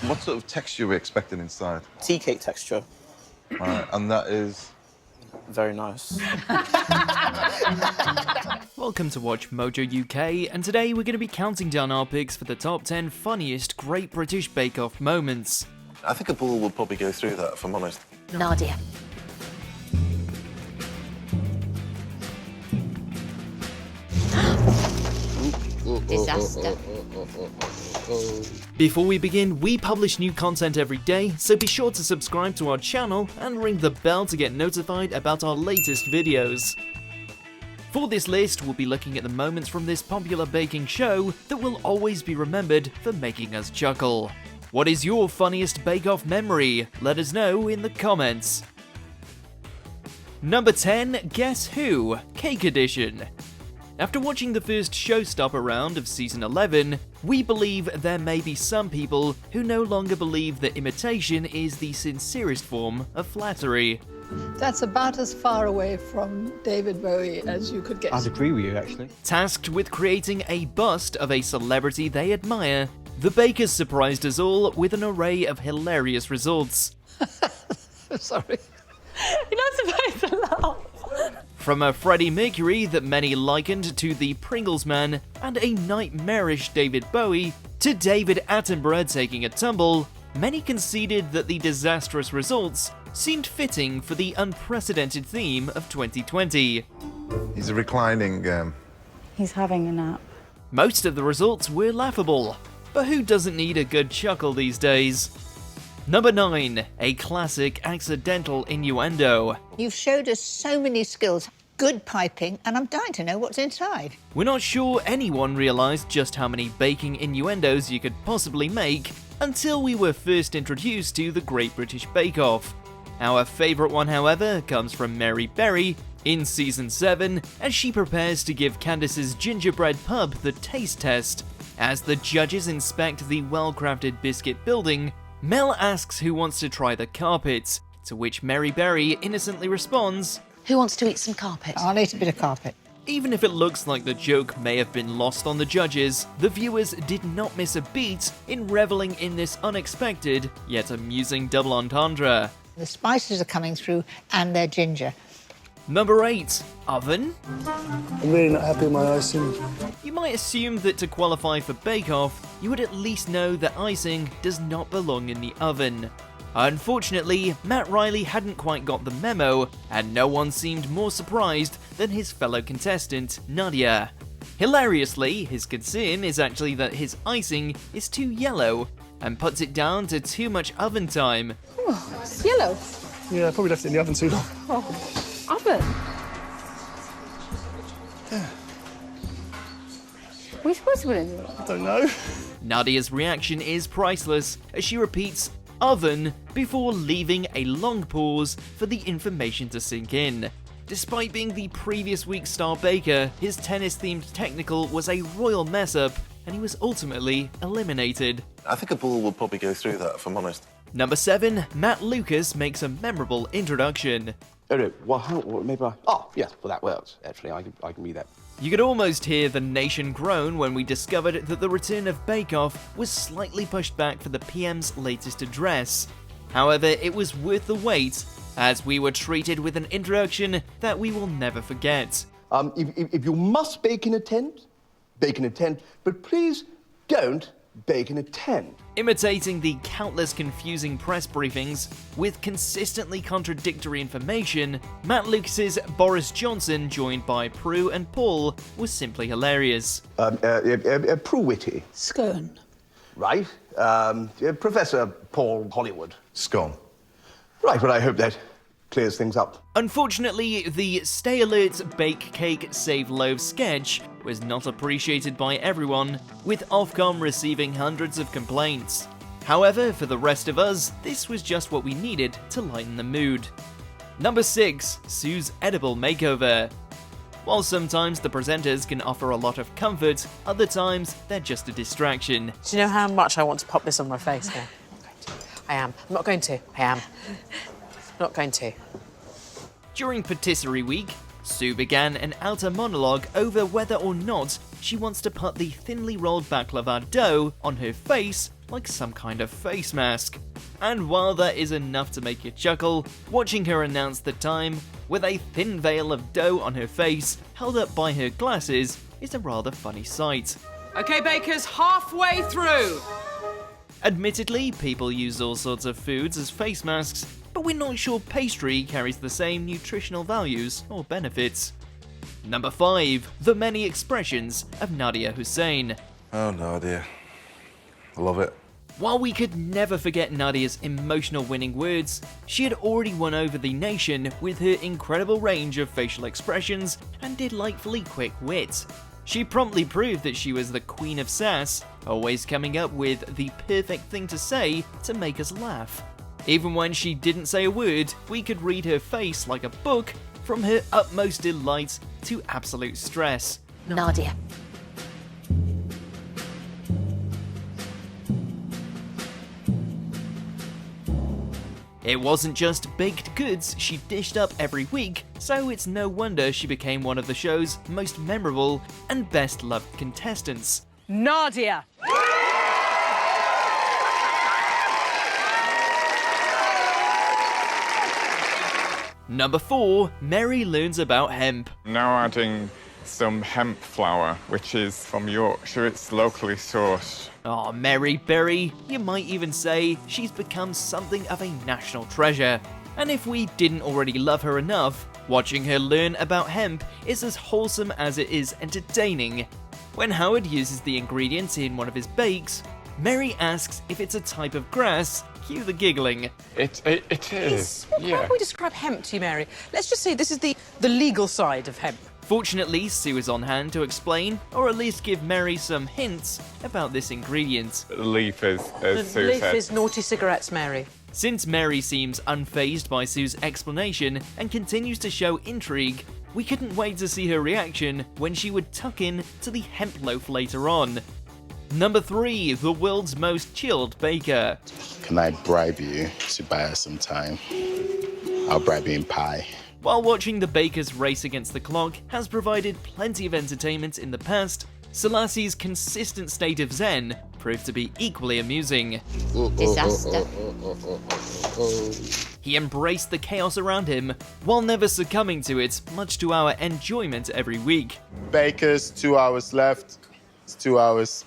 What sort of texture are we expecting inside? Tea cake texture. All right, and that is... Very nice. Welcome to WatchMojo UK, and today we're going to be counting down our picks for the top 10 funniest Great British Bake Off moments. I think a bull will probably go through that, if I'm honest. Nadiya. Disaster. Before we begin, we publish new content every day, so be sure to subscribe to our channel and ring the bell to get notified about our latest videos. For this list, we'll be looking at the moments from this popular baking show that will always be remembered for making us chuckle. What is your funniest bake-off memory? Let us know in the comments. Number 10, Guess Who? Cake Edition. After watching the first showstopper round of Season 11, we believe there may be some people who no longer believe that imitation is the sincerest form of flattery. That's about as far away from David Bowie as you could get. I'd agree with you, actually. Tasked with creating a bust of a celebrity they admire, the bakers surprised us all with an array of hilarious results. Sorry. You're not supposed to laugh. From a Freddie Mercury that many likened to the Pringles Man and a nightmarish David Bowie, to David Attenborough taking a tumble, many conceded that the disastrous results seemed fitting for the unprecedented theme of 2020. He's reclining... He's having a nap. Most of the results were laughable, but who doesn't need a good chuckle these days? Number 9, a classic accidental innuendo. You've showed us so many skills, good piping, and I'm dying to know what's inside. We're not sure anyone realised just how many baking innuendos you could possibly make until we were first introduced to the Great British Bake Off. Our favourite one, however, comes from Mary Berry in Season 7 as she prepares to give Candice's gingerbread pub the taste test. As the judges inspect the well-crafted biscuit building, Mel asks who wants to try the carpet, to which Mary Berry innocently responds, Who wants to eat some carpet? I'll eat a bit of carpet. Even if it looks like the joke may have been lost on the judges, the viewers did not miss a beat in reveling in this unexpected yet amusing double entendre. The spices are coming through and they're ginger. Number 8, oven? I'm really not happy with my icing. You might assume that to qualify for Bake Off, you would at least know that icing does not belong in the oven. Unfortunately, Matt Riley hadn't quite got the memo, and no one seemed more surprised than his fellow contestant, Nadiya. Hilariously, his concern is actually that his icing is too yellow, and puts it down to too much oven time. Oh, it's yellow. Yeah, I probably left it in the oven too long. Oh, oven. Yeah. We're supposed to put it in the I don't know. Nadiya's reaction is priceless as she repeats oven before leaving a long pause for the information to sink in. Despite being the previous week's star baker, his tennis-themed technical was a royal mess-up and he was ultimately eliminated. I think a bull will probably go through that, if I'm honest. Number 7, Matt Lucas makes a memorable introduction. Oh, no. Well, maybe I... Oh, yes, well, that works, actually. I can read that. You could almost hear the nation groan when we discovered that the return of Bake Off was slightly pushed back for the PM's latest address. However, it was worth the wait, as we were treated with an introduction that we will never forget. If you must bake in a tent, but please don't bake in a tent. Imitating the countless confusing press briefings with consistently contradictory information, Matt Lucas's Boris Johnson, joined by Prue and Paul, was simply hilarious. Prue Whitty. scone. Right. Professor Paul Hollywood. Scone. Right, well, I hope that clears things up. Unfortunately, the Stay Alert Bake Cake Save Loaf sketch was not appreciated by everyone, with Ofcom receiving hundreds of complaints. However, for the rest of us, this was just what we needed to lighten the mood. Number 6, Sue's Edible Makeover. While sometimes the presenters can offer a lot of comfort, other times they're just a distraction. Do you know how much I want to pop this on my face here? I am. I'm not going to. I am. Not going to. During Patisserie Week, Sue began an outer monologue over whether or not she wants to put the thinly rolled baklava dough on her face like some kind of face mask. And while that is enough to make you chuckle, watching her announce the time with a thin veil of dough on her face held up by her glasses is a rather funny sight. Okay, bakers, halfway through. Admittedly, people use all sorts of foods as face masks, but we're not sure pastry carries the same nutritional values or benefits. Number 5. The many expressions of Nadiya Hussain. Oh, Nadiya. I love it. While we could never forget Nadiya's emotional winning words, she had already won over the nation with her incredible range of facial expressions and delightfully quick wit. She promptly proved that she was the queen of sass, always coming up with the perfect thing to say to make us laugh. Even when she didn't say a word, we could read her face like a book, from her utmost delight to absolute stress. Nadiya. It wasn't just baked goods she dished up every week, so it's no wonder she became one of the show's most memorable and best loved contestants. Nadiya. Number 4, Mary learns about hemp. Now adding some hemp flour, which is from Yorkshire. It's locally sourced. Oh, Mary Berry, you might even say she's become something of a national treasure. And if we didn't already love her enough, watching her learn about hemp is as wholesome as it is entertaining. When Howard uses the ingredients in one of his bakes, Mary asks if it's a type of grass. Cue the giggling. It is. How do we describe hemp to you, Mary? Let's just say this is the legal side of hemp. Fortunately, Sue is on hand to explain, or at least give Mary some hints about this ingredient. The leaf is, as The Sue leaf said. is naughty cigarettes, Mary. Since Mary seems unfazed by Sue's explanation and continues to show intrigue, we couldn't wait to see her reaction when she would tuck in to the hemp loaf later on. Number 3, the world's most chilled baker. Can I bribe you to buy us some time? I'll bribe you in pie. While watching the bakers race against the clock has provided plenty of entertainment in the past, Selasi's consistent state of zen proved to be equally amusing. Disaster. He embraced the chaos around him, while never succumbing to it, much to our enjoyment every week. Bakers, 2 hours left. It's 2 hours.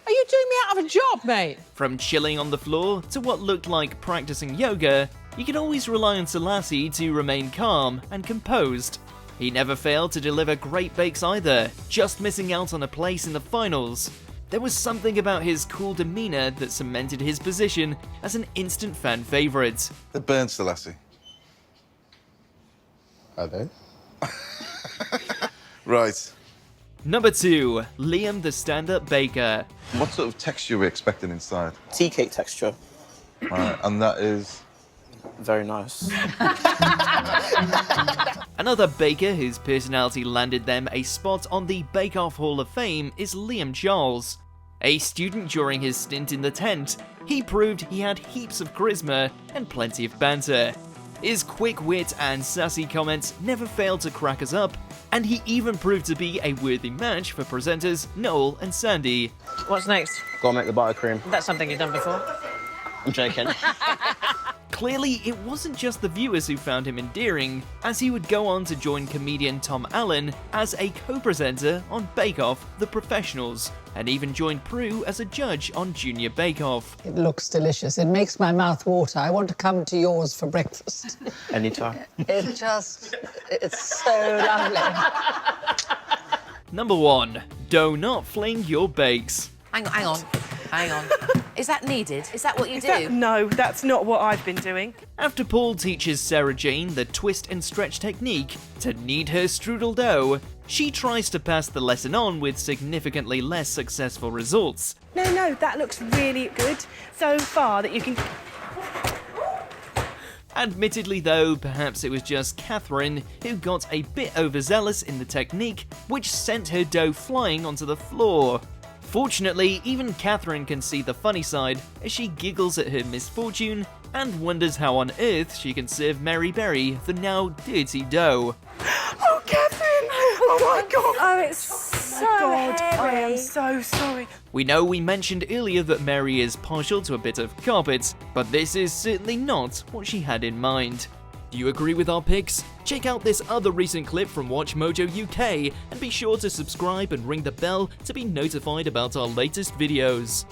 Are you doing me out of a job, mate? From chilling on the floor to what looked like practicing yoga, you could always rely on Selasi to remain calm and composed. He never failed to deliver great bakes either, just missing out on a place in the finals. There was something about his cool demeanour that cemented his position as an instant fan favourite. The burnt Selasi. Are they? Right. Number 2, Liam the stand-up baker. What sort of texture are we expecting inside? Tea cake texture. Right, and that is... Very nice. Another baker whose personality landed them a spot on the Bake Off Hall of Fame is Liam Charles. A student during his stint in the tent, he proved he had heaps of charisma and plenty of banter. His quick wit and sassy comments never failed to crack us up, and he even proved to be a worthy match for presenters Noel and Sandy. What's next? Gotta make the buttercream. That's something you've done before. I'm joking. Clearly, it wasn't just the viewers who found him endearing, as he would go on to join comedian Tom Allen as a co-presenter on Bake Off The Professionals, and even joined Prue as a judge on Junior Bake Off. It looks delicious. It makes my mouth water. I want to come to yours for breakfast. Anytime. It's so lovely. Number 1. Do not fling your bakes. Hang on. Is that needed? Is that what you do? No, that's not what I've been doing. After Paul teaches Sarah Jane the twist and stretch technique to knead her strudel dough, she tries to pass the lesson on with significantly less successful results. No, that looks really good so far that you can... Admittedly though, perhaps it was just Catherine who got a bit overzealous in the technique, which sent her dough flying onto the floor. Fortunately, even Catherine can see the funny side as she giggles at her misfortune and wonders how on earth she can serve Mary Berry the now dirty dough. Oh, Catherine! Oh my God! Oh, it's God, I am so sorry. We know we mentioned earlier that Mary is partial to a bit of carpet, but this is certainly not what she had in mind. Do you agree with our picks? Check out this other recent clip from WatchMojo UK and be sure to subscribe and ring the bell to be notified about our latest videos.